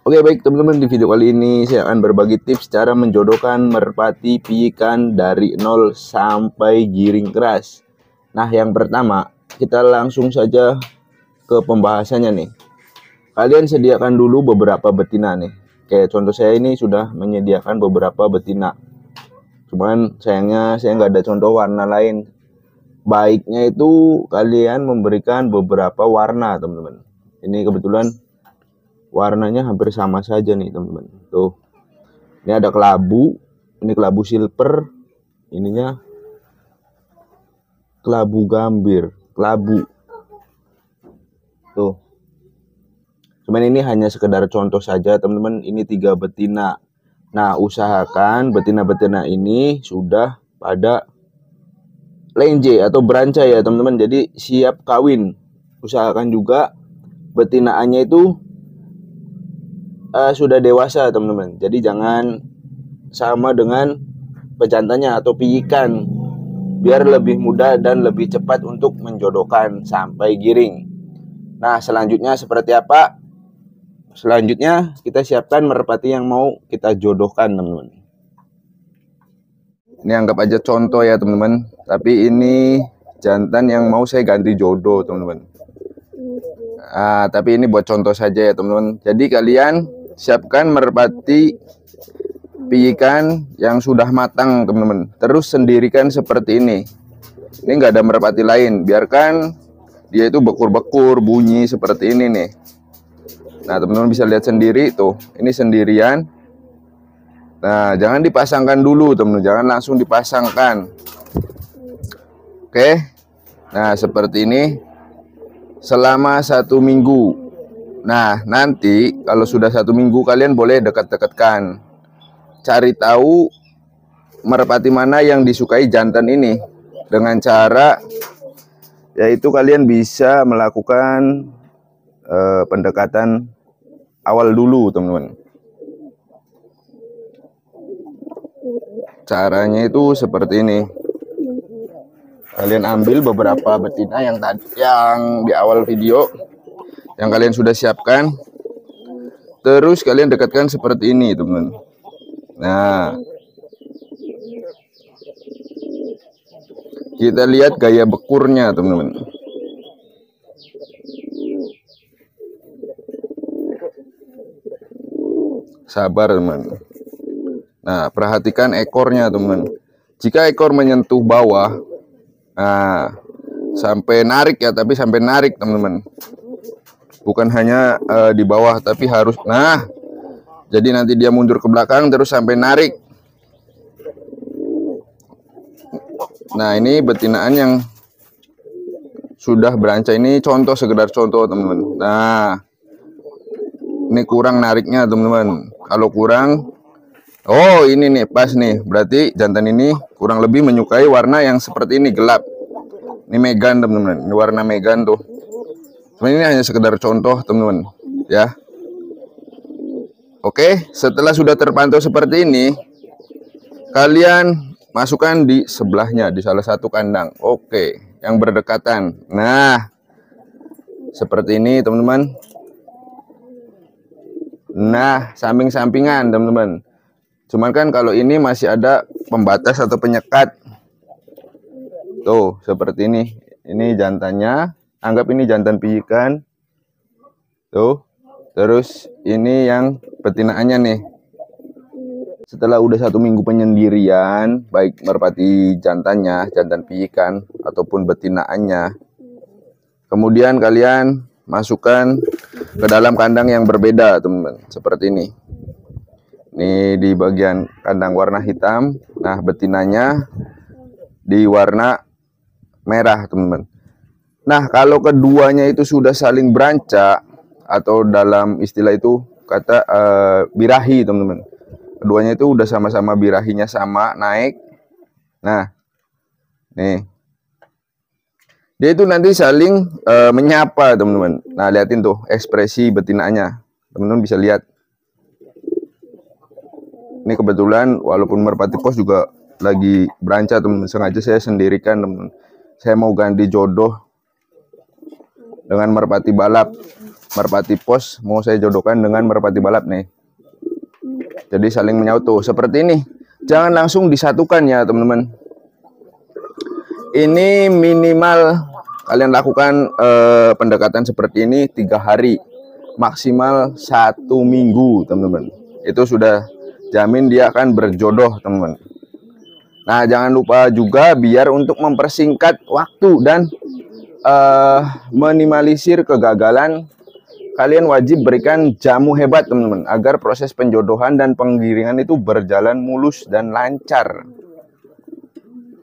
Oke baik teman-teman, di video kali ini saya akan berbagi tips cara menjodohkan merpati piikan dari 0 sampai giring keras. Nah yang pertama, kita langsung saja ke pembahasannya nih. Kalian sediakan dulu beberapa betina nih. Kayak contoh saya ini sudah menyediakan beberapa betina. Cuman sayangnya saya nggak ada contoh warna lain. Baiknya itu kalian memberikan beberapa warna teman-teman. Ini kebetulan warnanya hampir sama saja nih teman-teman. Tuh, ini ada kelabu, ini kelabu silver, ininya kelabu gambir, kelabu. Tuh, cuman ini hanya sekedar contoh saja teman-teman. Ini 3 betina. Nah, usahakan betina-betina ini sudah pada lenje atau beranca ya teman-teman. Jadi siap kawin. Usahakan juga betinaannya itu sudah dewasa teman-teman. Jadi jangan sama dengan pejantannya atau piikan, biar lebih mudah dan lebih cepat untuk menjodohkan sampai giring. Nah selanjutnya seperti apa? Selanjutnya kita siapkan merpati yang mau kita jodohkan teman-teman. Ini anggap aja contoh ya teman-teman. Tapi ini jantan yang mau saya ganti jodoh teman-teman. Tapi ini buat contoh saja ya teman-teman. Jadi kalian siapkan merpati piikan yang sudah matang teman-teman. Terus sendirikan seperti ini. Ini nggak ada merpati lain. Biarkan dia itu bekur-bekur bunyi seperti ini nih. Nah teman-teman bisa lihat sendiri tuh. Ini sendirian. Nah jangan dipasangkan dulu teman-teman. Jangan langsung dipasangkan. Oke. Nah seperti ini selama 1 minggu. Nah nanti kalau sudah 1 minggu kalian boleh dekat-dekatkan, cari tahu merpati mana yang disukai jantan ini dengan cara yaitu kalian bisa melakukan pendekatan awal dulu teman-teman. Caranya itu seperti ini. Kalian ambil beberapa betina yang di awal video yang kalian sudah siapkan, terus kalian dekatkan seperti ini teman-teman. Nah kita lihat gaya bekurnya teman-teman. Sabar teman. Nah perhatikan ekornya teman. Jika ekor menyentuh bawah, nah sampai narik ya, tapi sampai narik teman-teman. Bukan hanya di bawah, tapi harus. Nah, jadi nanti dia mundur ke belakang terus sampai narik. Nah, ini betinaan yang sudah beranca. Ini contoh, sekedar contoh teman-teman. Nah, ini kurang nariknya teman-teman. Kalau kurang, oh ini nih pas nih. Berarti jantan ini kurang lebih menyukai warna yang seperti ini, gelap. Ini Megan teman-teman. Ini warna Megan tuh. Ini hanya sekedar contoh teman-teman ya. Oke, setelah sudah terpantau seperti ini, kalian masukkan di sebelahnya, di salah satu kandang. Oke, yang berdekatan. Nah seperti ini teman-teman. Nah samping-sampingan teman-teman. Cuman kan kalau ini masih ada pembatas atau penyekat. Tuh seperti ini. Ini jantannya. Anggap ini jantan piikan. Tuh. Terus ini yang betinaannya nih. Setelah udah 1 minggu penyendirian, baik merpati jantannya, jantan piikan ataupun betinaannya, kemudian kalian masukkan ke dalam kandang yang berbeda teman-teman. Seperti ini. Ini di bagian kandang warna hitam. Nah betinanya di warna merah teman-teman. Nah kalau keduanya itu sudah saling beranca, atau dalam istilah itu kata birahi teman-teman. Keduanya itu udah sama-sama birahinya sama, naik. Nah nih, dia itu nanti saling menyapa teman-teman. Nah liatin tuh ekspresi betinaannya, teman-teman bisa lihat. Ini kebetulan walaupun merpati pos juga lagi beranca teman-teman. Sengaja saya sendirikan teman-teman. Saya mau ganti jodoh dengan merpati balap. merpati pos mau saya jodohkan dengan merpati balap nih. Jadi saling menyatu seperti ini. Jangan langsung disatukan ya teman-teman. Ini minimal kalian lakukan pendekatan seperti ini 3 hari, maksimal 1 minggu teman-teman. Itu sudah jamin dia akan berjodoh teman-teman. Nah jangan lupa juga biar untuk mempersingkat waktu dan minimalisir kegagalan, kalian wajib berikan jamu hebat teman-teman, agar proses penjodohan dan penggiringan itu berjalan mulus dan lancar.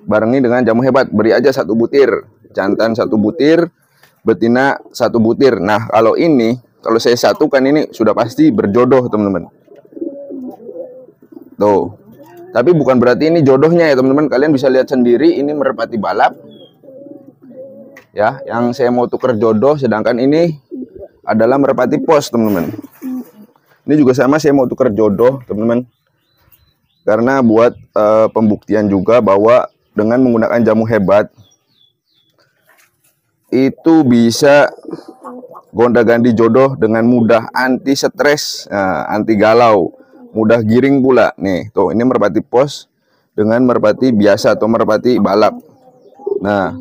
Barengi dengan jamu hebat, beri aja 1 butir, jantan 1 butir, betina 1 butir. Nah kalau ini, kalau saya satukan ini sudah pasti berjodoh teman-teman. Tuh, tapi bukan berarti ini jodohnya ya teman-teman. Kalian bisa lihat sendiri, ini merpati balap ya, yang saya mau tuker jodoh, sedangkan ini adalah merpati pos teman-teman. Ini juga sama, saya mau tuker jodoh teman-teman, karena buat pembuktian juga bahwa dengan menggunakan jamu hebat itu bisa gonta-ganti jodoh dengan mudah, anti stres, anti galau, mudah giring pula. Nih tuh, ini merpati pos dengan merpati biasa atau merpati balap. Nah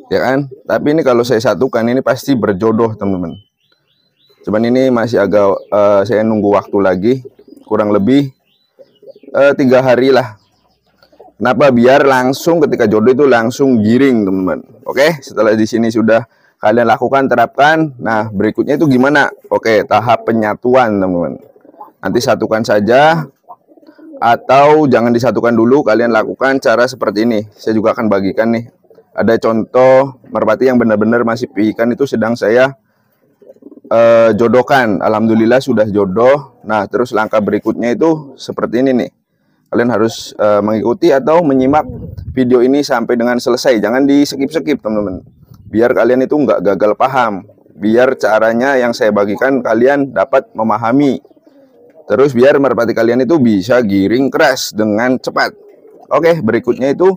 ya kan, tapi ini kalau saya satukan ini pasti berjodoh teman-teman. Cuman ini masih agak saya nunggu waktu lagi, kurang lebih 3 hari lah. Kenapa? Biar langsung ketika jodoh itu langsung giring teman-teman. Oke, setelah di sini sudah kalian lakukan, terapkan. Nah berikutnya itu gimana? Oke, tahap penyatuan teman-teman. Nanti satukan saja, atau jangan disatukan dulu, kalian lakukan cara seperti ini. Saya juga akan bagikan nih, ada contoh merpati yang benar-benar masih piikan, itu sedang saya jodohkan. Alhamdulillah sudah jodoh. Nah terus langkah berikutnya itu seperti ini nih. Kalian harus mengikuti atau menyimak video ini sampai dengan selesai. Jangan di skip-skip teman-teman, biar kalian itu nggak gagal paham. Biar caranya yang saya bagikan kalian dapat memahami. Terus biar merpati kalian itu bisa giring keras dengan cepat. Oke, berikutnya itu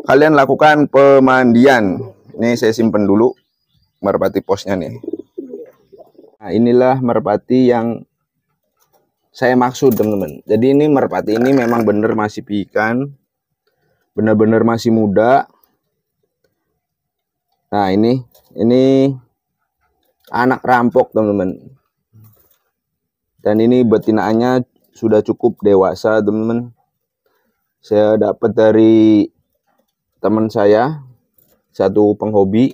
kalian lakukan pemandian. Ini saya simpen dulu merpati posnya nih. Nah inilah merpati yang saya maksud teman-teman. Jadi ini merpati ini memang benar masih piikan, benar-benar masih muda. Nah ini anak rampok teman-teman. Dan ini betinaannya sudah cukup dewasa teman-teman. Saya dapat dari teman saya, satu penghobi.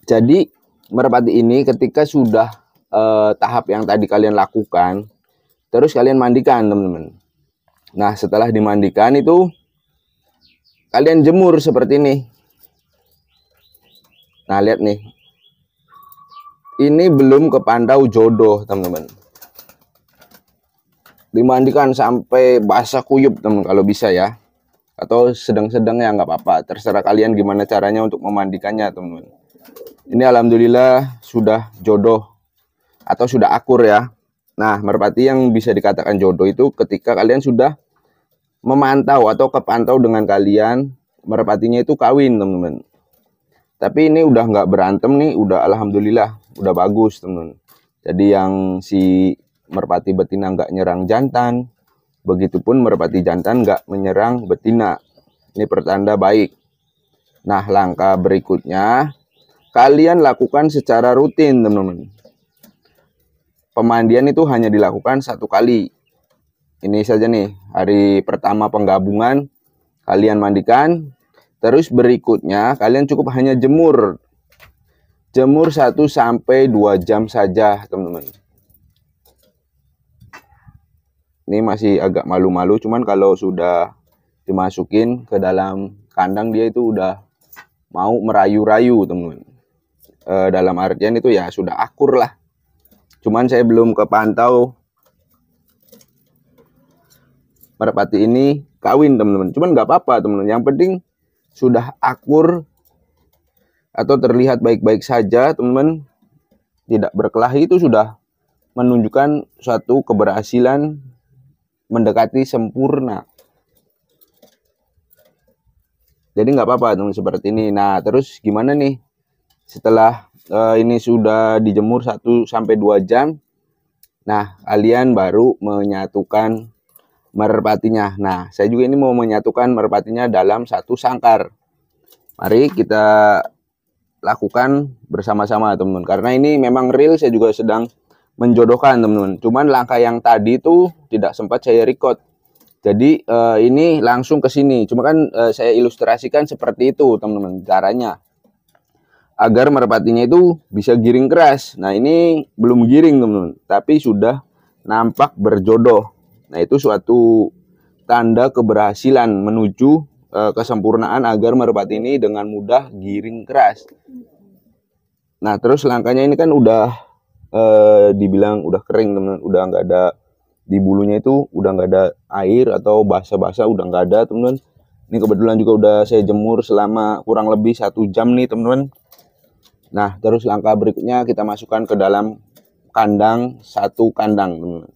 Jadi merpati ini ketika sudah tahap yang tadi kalian lakukan, terus kalian mandikan teman-teman. Nah setelah dimandikan itu kalian jemur seperti ini. Nah lihat nih, ini belum kepantau jodoh teman-teman. Dimandikan sampai basah kuyup teman, kalau bisa ya, atau sedang-sedang ya nggak apa-apa, terserah kalian gimana caranya untuk memandikannya teman-teman. Ini alhamdulillah sudah jodoh atau sudah akur ya. Nah merpati yang bisa dikatakan jodoh itu ketika kalian sudah memantau atau kepantau dengan kalian, merpatinya itu kawin teman-teman. Tapi ini udah nggak berantem nih, udah alhamdulillah udah bagus teman-teman. Jadi yang si merpati betina nggak nyerang jantan, begitupun merpati jantan nggak menyerang betina. Ini pertanda baik. Nah langkah berikutnya kalian lakukan secara rutin teman-teman. Pemandian itu hanya dilakukan 1 kali. Ini saja nih, hari pertama penggabungan kalian mandikan. Terus berikutnya kalian cukup hanya jemur 1 sampai 2 jam saja teman-teman. Ini masih agak malu-malu, cuman kalau sudah dimasukin ke dalam kandang dia itu udah mau merayu-rayu teman-teman. Dalam artian itu ya sudah akur lah. Cuman saya belum kepantau merpati ini kawin teman-teman. Cuman nggak apa-apa teman-teman. Yang penting sudah akur atau terlihat baik-baik saja teman-teman. Tidak berkelahi itu sudah menunjukkan suatu keberhasilan mendekati sempurna. Jadi nggak apa-apa teman seperti ini. Nah terus gimana nih setelah ini sudah dijemur 1 sampai 2 jam. Nah, kalian baru menyatukan merpatinya. Nah, saya juga ini mau menyatukan merpatinya dalam satu sangkar. Mari kita lakukan bersama-sama, teman-teman. Karena ini memang real, saya juga sedang menjodohkan, teman-teman. Cuman langkah yang tadi itu tidak sempat saya record. Jadi ini langsung ke sini. Cuma kan saya ilustrasikan seperti itu, teman-teman, caranya. Agar merpatinya itu bisa giring keras. Nah, ini belum giring, teman-teman, tapi sudah nampak berjodoh. Nah, itu suatu tanda keberhasilan menuju kesempurnaan agar merpati ini dengan mudah giring keras. Nah, terus langkahnya ini kan udah dibilang udah kering, teman-teman. Udah nggak ada di bulunya, itu udah nggak ada air atau basah-basah, udah nggak ada, teman-teman. Ini kebetulan juga udah saya jemur selama kurang lebih 1 jam nih, teman-teman. Nah, terus langkah berikutnya kita masukkan ke dalam kandang, 1 kandang, teman-teman.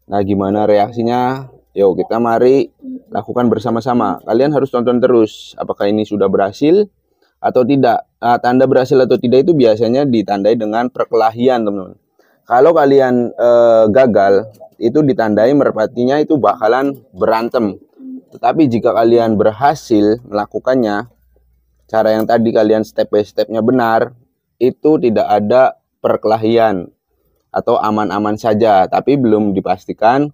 Nah, gimana reaksinya? Yuk, kita mari lakukan bersama-sama. Kalian harus tonton terus apakah ini sudah berhasil atau tidak. Nah, tanda berhasil atau tidak itu biasanya ditandai dengan perkelahian, teman-teman. Kalau kalian gagal, itu ditandai merpatinya itu bakalan berantem. Tetapi jika kalian berhasil melakukannya, cara yang tadi kalian step by stepnya benar, itu tidak ada perkelahian atau aman-aman saja. Tapi belum dipastikan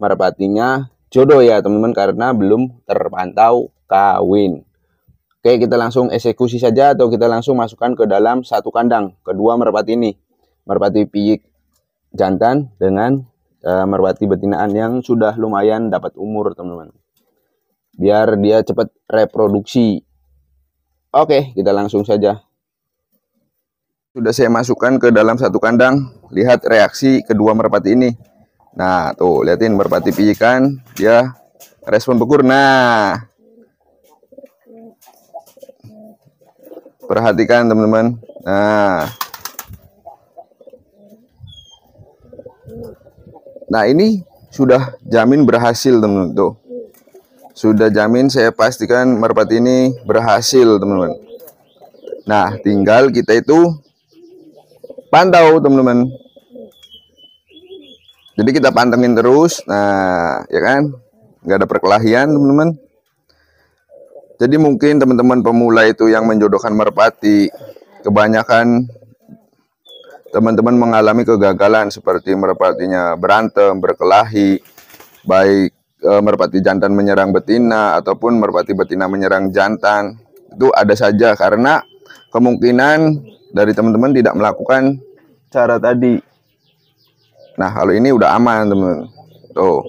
merpatinya jodoh ya, teman-teman, karena belum terpantau kawin. Oke, kita langsung eksekusi saja atau kita langsung masukkan ke dalam 1 kandang kedua merpati ini. Merpati piyik jantan dengan merpati betinaan yang sudah lumayan dapat umur, teman-teman. Biar dia cepat reproduksi. Oke, kita langsung saja. Sudah saya masukkan ke dalam 1 kandang. Lihat reaksi kedua merpati ini. Nah, tuh, lihatin merpati pijikan, dia respon bekur. Nah, perhatikan, teman-teman. Nah, ini sudah jamin berhasil, teman-teman. Tuh, sudah jamin, saya pastikan merpati ini berhasil, teman-teman. Nah, tinggal kita itu pantau, teman-teman. Jadi kita pantengin terus. Nah, ya kan, nggak ada perkelahian, teman-teman. Jadi mungkin teman-teman pemula itu yang menjodohkan merpati, kebanyakan teman-teman mengalami kegagalan seperti merpatinya berantem, berkelahi, baik merpati jantan menyerang betina ataupun merpati betina menyerang jantan. Itu ada saja karena kemungkinan dari teman-teman tidak melakukan cara tadi. Nah, kalau ini udah aman, teman-teman. Tuh.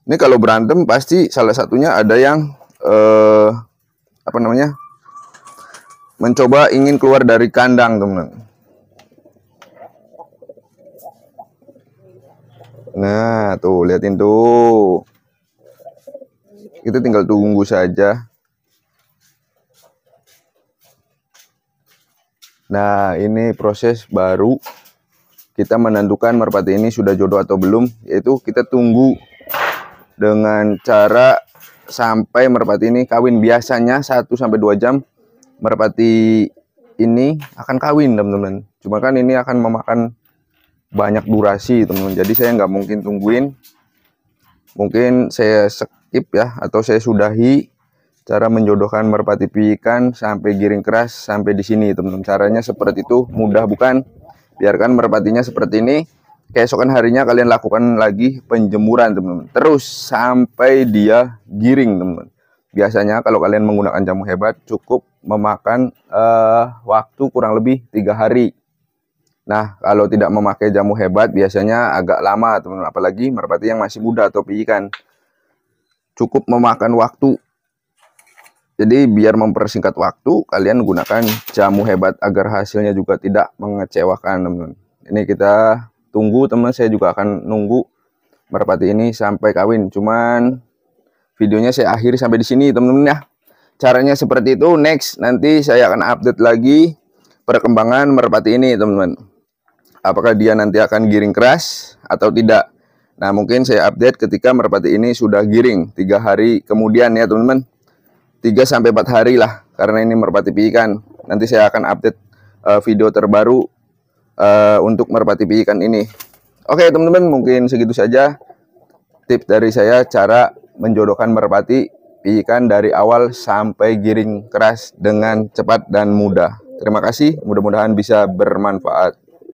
Ini kalau berantem pasti salah satunya ada yang mencoba ingin keluar dari kandang, teman-teman. Nah, tuh, liatin tuh. Kita tinggal tunggu saja. Nah, ini proses baru kita menentukan merpati ini sudah jodoh atau belum, yaitu kita tunggu dengan cara sampai merpati ini kawin. Biasanya 1 sampai 2 jam merpati ini akan kawin, teman-teman. Cuma kan ini akan memakan banyak durasi, teman-teman. Jadi saya nggak mungkin tungguin. Mungkin saya skip ya, atau saya sudahi cara menjodohkan merpati pijikan sampai giring keras sampai di sini, teman-teman. Caranya seperti itu, mudah bukan? Biarkan merpatinya seperti ini. Keesokan harinya kalian lakukan lagi penjemuran, teman-teman. Terus sampai dia giring, teman-teman. Biasanya kalau kalian menggunakan jamu hebat cukup memakan waktu kurang lebih 3 hari. Nah, kalau tidak memakai jamu hebat biasanya agak lama, teman-teman. Apalagi merpati yang masih muda atau pijikan. Cukup memakan waktu. Jadi biar mempersingkat waktu, kalian gunakan jamu hebat agar hasilnya juga tidak mengecewakan, teman-teman. Ini kita tunggu, teman-teman. Saya juga akan nunggu merpati ini sampai kawin. Cuman videonya saya akhiri sampai di sini, teman-teman ya. Caranya seperti itu. Next, nanti saya akan update lagi perkembangan merpati ini, teman-teman. Apakah dia nanti akan giring keras atau tidak. Nah, mungkin saya update ketika merpati ini sudah giring 3 hari kemudian ya, teman-teman. 3 sampai 4 hari lah. karena ini merpati piikan. Nanti saya akan update video terbaru untuk merpati piikan ini. Oke teman-teman, mungkin segitu saja tips dari saya cara menjodohkan merpati piikan dari awal sampai giring keras dengan cepat dan mudah. Terima kasih, mudah-mudahan bisa bermanfaat.